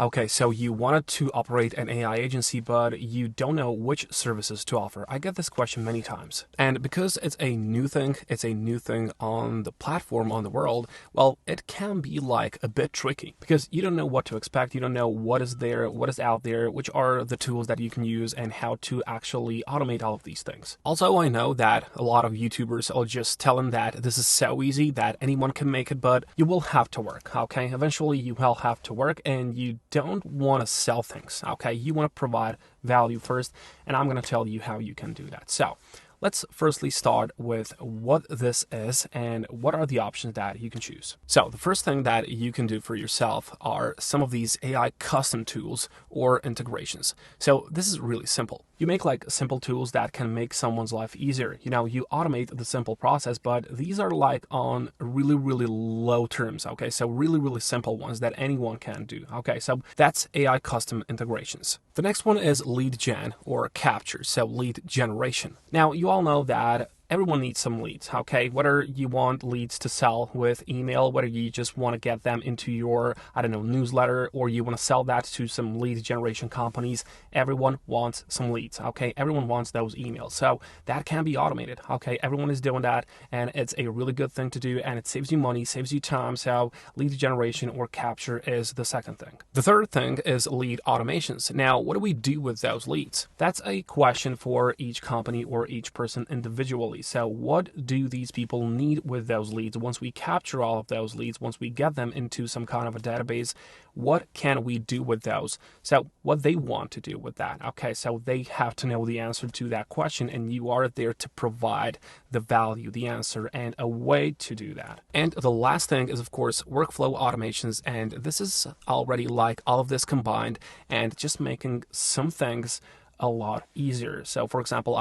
Okay, so you wanted to operate an AI agency, but you don't know which services to offer. I get this question many times. And because it's a new thing on the platform, on the world, well, it can be like a bit tricky because you don't know what to expect. You don't know what is there, what is out there, which are the tools that you can use, and how to actually automate all of these things. Also, I know that a lot of YouTubers are just telling that this is so easy that anyone can make it, but you will have to work, okay? Eventually, you will have to work, and you don't want to sell things, okay? You want to provide value first, and I'm going to tell you how you can do that. So let's firstly start with what this is and what are the options that you can choose. So the first thing that you can do for yourself are some of these AI custom tools or integrations. So this is really simple. You make like simple tools that can make someone's life easier. You know, you automate the simple process, but these are like on really, really low terms, okay? So really, really simple ones that anyone can do, okay? So that's AI custom integrations. The next one is lead gen or capture, so lead generation. Now, you all know that everyone needs some leads, okay? Whether you want leads to sell with email, whether you just want to get them into your, newsletter, or you want to sell that to some lead generation companies, everyone wants some leads, okay? Everyone wants those emails. So that can be automated, okay? Everyone is doing that, and it's a really good thing to do, and it saves you money, saves you time. So lead generation or capture is the second thing. The third thing is lead automations. Now, what do we do with those leads? That's a question for each company or each person individually. So what do these people need with those leads? Once we capture all of those leads, once we get them into some kind of a database, what can we do with those? So what they want to do with that. Okay, so they have to know the answer to that question, and you are there to provide the value, the answer, and a way to do that. And the last thing is, of course, workflow automations. And this is already like all of this combined and just making some things a lot easier. So for example,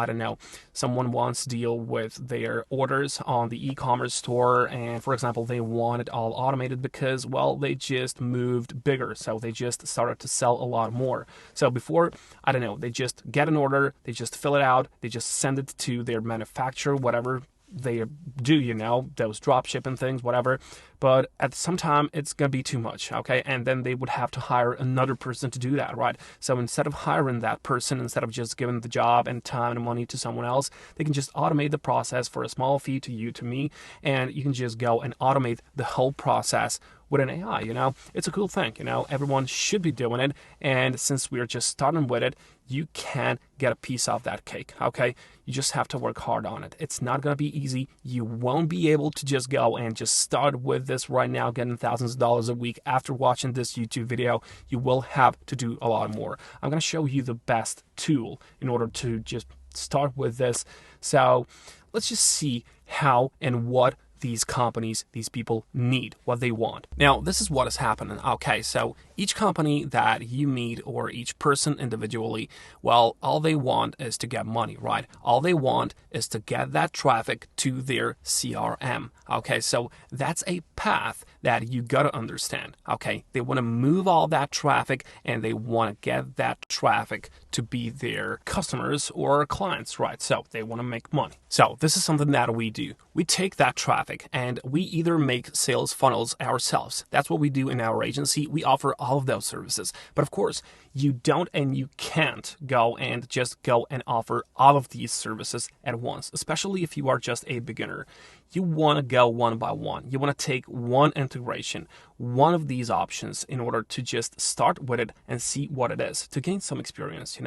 someone wants to deal with their orders on the e-commerce store, and for example, they want it all automated because, well, they just moved bigger. So they just started to sell a lot more. So before, they just get an order, they just fill it out, they just send it to their manufacturer, whatever they do, those drop shipping things, whatever. But at some time, it's going to be too much, okay? And then they would have to hire another person to do that, right? So instead of hiring that person, instead of just giving the job and time and money to someone else, they can just automate the process for a small fee to you, to me, and you can just go and automate the whole process with an AI, It's a cool thing, Everyone should be doing it, and since we're just starting with it, you can get a piece of that cake, okay? You just have to work hard on it. It's not going to be easy. You won't be able to just go and just start with this right now, getting thousands of dollars a week after watching this YouTube video. You will have to do a lot more. I'm going to show you the best tool in order to just start with this. So let's just see how and what these companies, these people need, what they want. Now, this is what is happening. Okay, so each company that you meet or each person individually, well, all they want is to get money, right? All they want is to get that traffic to their CRM. Okay, so that's a path that you got to understand. Okay, they want to move all that traffic and they want to get that traffic to be their customers or clients, right? So they want to make money. So this is something that we do. We take that traffic and we either make sales funnels ourselves. That's what we do in our agency. We offer all of those services. But of course, you don't and you can't go and offer all of these services at once, especially if you are just a beginner. You want to go one by one. You want to take one integration, one of these options in order to just start with it and see what it is, to gain some experience.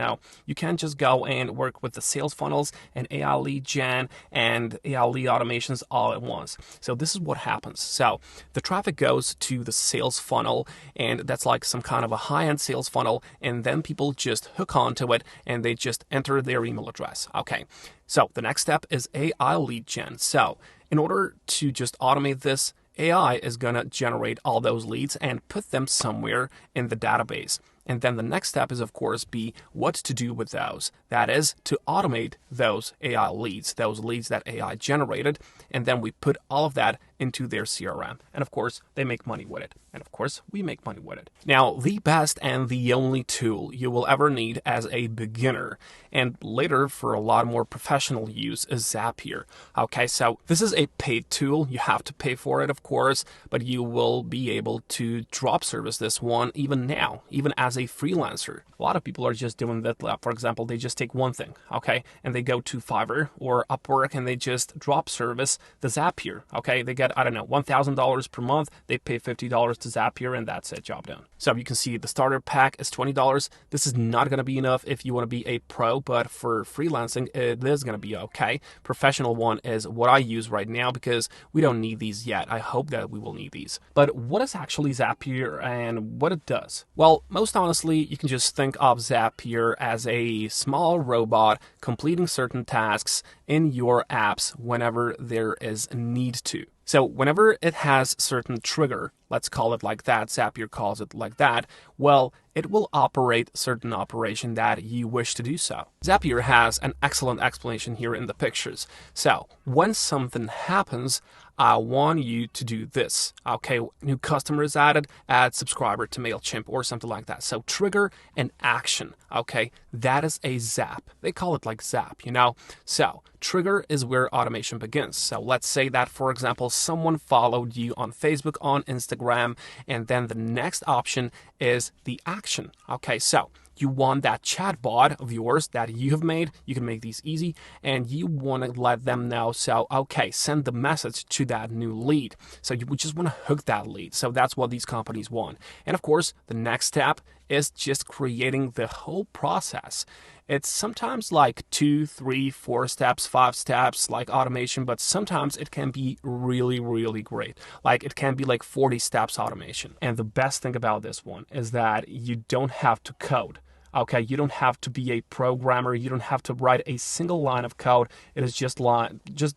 You can't just go and work with the sales funnels and AI lead gen and AI lead automations all at once. So this is what happens. So the traffic goes to the sales funnel, and that's like some kind of a high-end sales funnel, and then people just hook onto it and they just enter their email address. Okay, so the next step is AI lead gen. So in order to just automate this, AI is going to generate all those leads and put them somewhere in the database. And then the next step is, of course, be what to do with those. That is, to automate those AI leads that AI generated, and then we put all of that into their CRM. And of course, they make money with it. And of course, we make money with it. Now, the best and the only tool you will ever need as a beginner, and later for a lot more professional use, is Zapier. Okay, so this is a paid tool. You have to pay for it, of course, but you will be able to drop service this one even now, even as a freelancer. A lot of people are just doing that. For example, they just take one thing, okay, and they go to Fiverr or Upwork and they just drop service the Zapier, okay? They get, I don't know, $1,000 per month. They pay $50 to Zapier and that's it, job done. So you can see the starter pack is $20. This is not going to be enough if you want to be a pro, but for freelancing, it is going to be okay. Professional one is what I use right now because we don't need these yet. I hope that we will need these. But what is actually Zapier and what it does? Well, most honestly, you can just think of Zapier as a small robot completing certain tasks in your apps whenever there is a need to. So whenever it has certain trigger, let's call it like that, Zapier calls it like that, well, it will operate certain operation that you wish to do so. Zapier has an excellent explanation here in the pictures. So when something happens, I want you to do this. Okay, new customer is added, add subscriber to MailChimp or something like that. So trigger and action. Okay, that is a zap. They call it like zap, you know? So trigger is where automation begins. So let's say that, for example, someone followed you on Facebook, on Instagram, and then the next option is the action. Okay, so you want that chatbot of yours that you have made. You can make these easy, and you want to let them know. So, okay, send the message to that new lead. So you just want to hook that lead. So that's what these companies want. And of course, the next step is just creating the whole process. It's sometimes like 2, 3, 4 steps, 5 steps, like automation, but sometimes it can be really, really great. Like it can be like 40 steps automation. And the best thing about this one is that you don't have to code. Okay, you don't have to be a programmer. You don't have to write a single line of code. It is just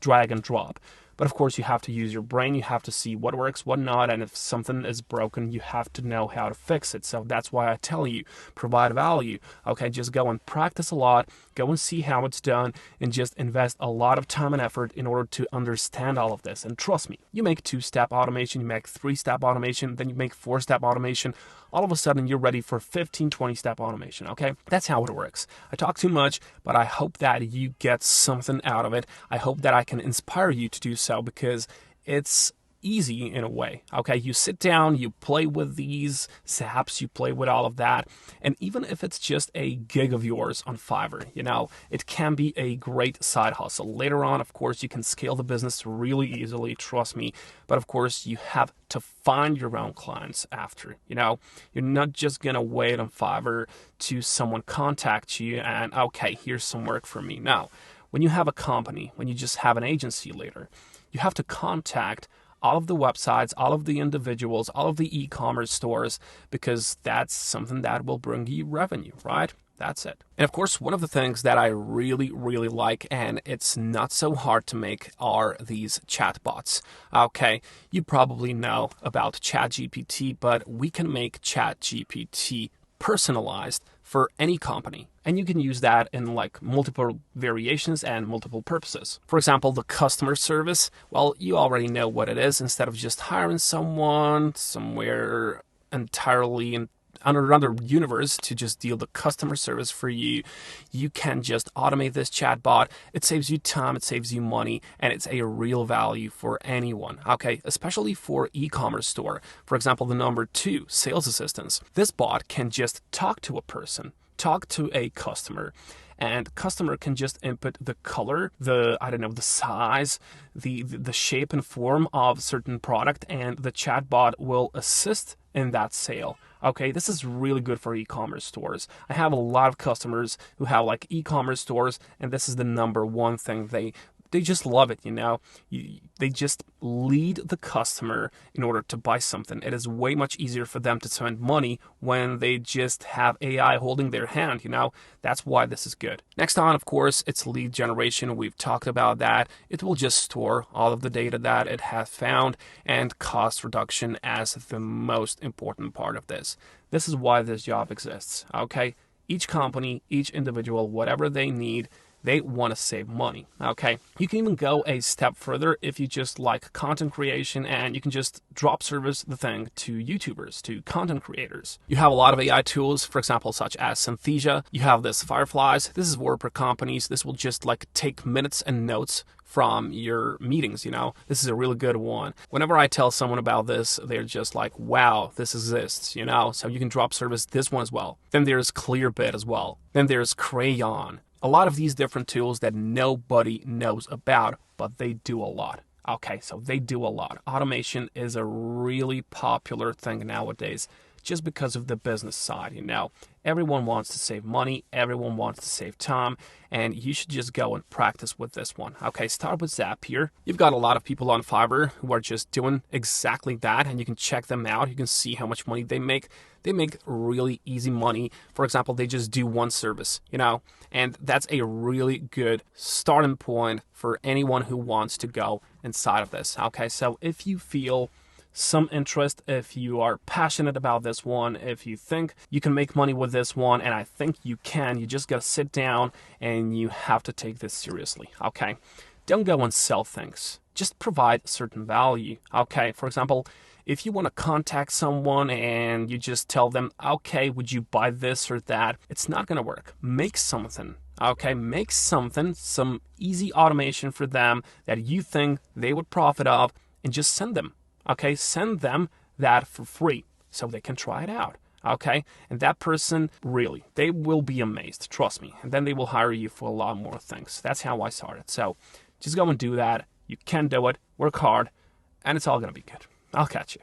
drag and drop. But of course, you have to use your brain. You have to see what works, what not. And if something is broken, you have to know how to fix it. So that's why I tell you, provide value. Okay, just go and practice a lot. Go and see how it's done. And just invest a lot of time and effort in order to understand all of this. And trust me, you make 2-step automation, you make 3-step automation, then you make 4-step automation. All of a sudden, you're ready for 15, 20-step automation, okay? That's how it works. I talk too much, but I hope that you get something out of it. I hope that I can inspire you to do so because it's easy in a way, okay? You sit down, you play with these zaps, you play with all of that, and even if it's just a gig of yours on Fiverr, you know, it can be a great side hustle. Later on, of course, you can scale the business really easily, trust me, but of course, you have to find your own clients after, you know? You're not just gonna wait on Fiverr to someone contact you and, okay, here's some work for me. No, when you have a company, when you just have an agency later, you have to contact all of the websites, all of the individuals, all of the e-commerce stores, because that's something that will bring you revenue, right? That's it. And of course, one of the things that I really, really like, and it's not so hard to make, are these chatbots. Okay, you probably know about ChatGPT, but we can make ChatGPT personalized for any company. And you can use that in like multiple variations and multiple purposes. For example, the customer service, well, you already know what it is. Instead of just hiring someone somewhere entirely in another universe to just deal the customer service for you, you can just automate this chatbot. It saves you time, it saves you money, and it's a real value for anyone, okay? Especially for e-commerce store. For example, the number 2, sales assistants. This bot can just talk to a person, talk to a customer, and customer can just input the color, the size, the shape and form of certain product, and the chatbot will assist in that sale. Okay, this is really good for e-commerce stores. I have a lot of customers who have like e-commerce stores, and this is the number one thing they they just love it, you know. They just lead the customer in order to buy something. It is way much easier for them to spend money when they just have AI holding their hand, you know. That's why this is good. Next on, of course, it's lead generation. We've talked about that. It will just store all of the data that it has found, and cost reduction as the most important part of this. This is why this job exists, okay? Each company, each individual, whatever they need, they want to save money, okay? You can even go a step further if you just like content creation, and you can just drop service the thing to YouTubers, to content creators. You have a lot of AI tools, for example, such as Synthesia. You have this Fireflies. This is WordPress companies. This will just like take minutes and notes from your meetings, you know. This is a really good one. Whenever I tell someone about this, they're just like, wow, this exists, you know. So you can drop service this one as well. Then there's Clearbit as well. Then there's Crayon. A lot of these different tools that nobody knows about, but they do a lot. Okay, so they do a lot. Automation is a really popular thing nowadays just because of the business side, you know. Everyone wants to save money, everyone wants to save time, and you should just go and practice with this one. Okay, start with Zapier. You've got a lot of people on Fiverr who are just doing exactly that, and you can check them out. You can see how much money they make. They make really easy money. For example, they just do one service, you know, and that's a really good starting point for anyone who wants to go inside of this. Okay, so if you feel some interest, if you are passionate about this one, if you think you can make money with this one, and I think you can, you just gotta sit down and you have to take this seriously, okay? Don't go and sell things. Just provide certain value, okay? For example, if you want to contact someone and you just tell them, okay, would you buy this or that? It's not gonna work. Make something, okay? Make something, some easy automation for them that you think they would profit of, and just send them. Okay, send them that for free so they can try it out. Okay, and that person, really, they will be amazed, trust me. And then they will hire you for a lot more things. That's how I started. So just go and do that. You can do it, work hard, and it's all gonna be good. I'll catch you.